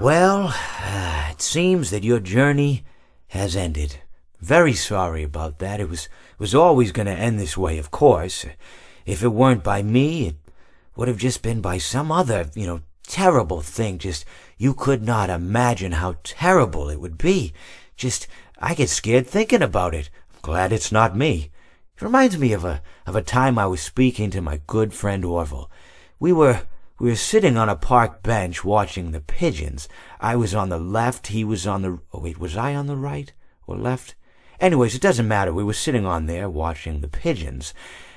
Well, it seems that your journey has ended. Very sorry about that. It was always going to end this way, of course. If it weren't by me, it would have just been by some other, terrible thing. Just, you could not imagine how terrible it would be. Just, I get scared thinking about it. I'm glad it's not me. It reminds me of a time I was speaking to my good friend Orville. We were sitting on a park bench watching the pigeons. I was on the left, he was on the... Oh, wait, was I on the right or left? Anyways, it doesn't matter. We were sitting on there watching the pigeons.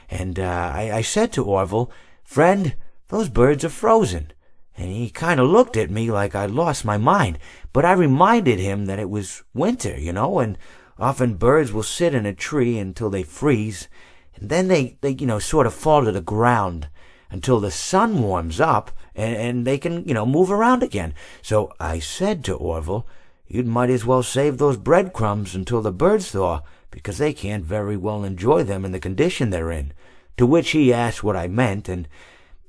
And I said to Orville, "Friend, those birds are frozen." And he kind of looked at me like I'd lost my mind. But I reminded him that it was winter, and often birds will sit in a tree until they freeze. And then they sort of fall to the ground until the sun warms up and they can, move around again. So I said to Orville, "You might as well save those breadcrumbs until the birds thaw, because they can't very well enjoy them in the condition they're in." To which he asked what I meant, and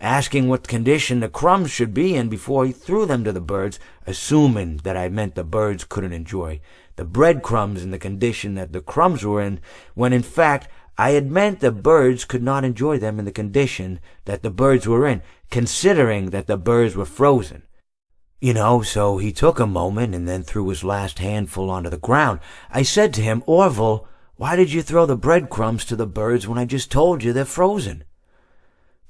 asking what condition the crumbs should be in before he threw them to the birds, assuming that I meant the birds couldn't enjoy the breadcrumbs in the condition that the crumbs were in, when in fact I had meant the birds could not enjoy them in the condition that the birds were in, considering that the birds were frozen. So he took a moment and then threw his last handful onto the ground. I said to him, "Orville, why did you throw the breadcrumbs to the birds when I just told you they're frozen?"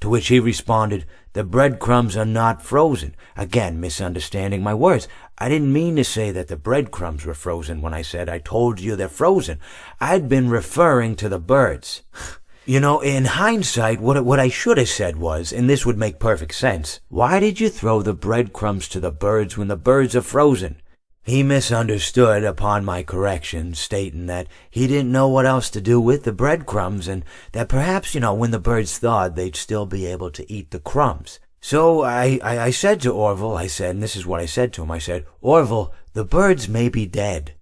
To which he responded, "The breadcrumbs are not frozen." Again, misunderstanding my words. I didn't mean to say that the breadcrumbs were frozen when I said I told you they're frozen. I'd been referring to the birds. In hindsight, what I should have said was, and this would make perfect sense, "Why did you throw the breadcrumbs to the birds when the birds are frozen?" He misunderstood upon my correction, stating that he didn't know what else to do with the breadcrumbs, and that perhaps, when the birds thawed, they'd still be able to eat the crumbs. So I said to Orville, and this is what I said to him, I said, "Orville, the birds may be dead,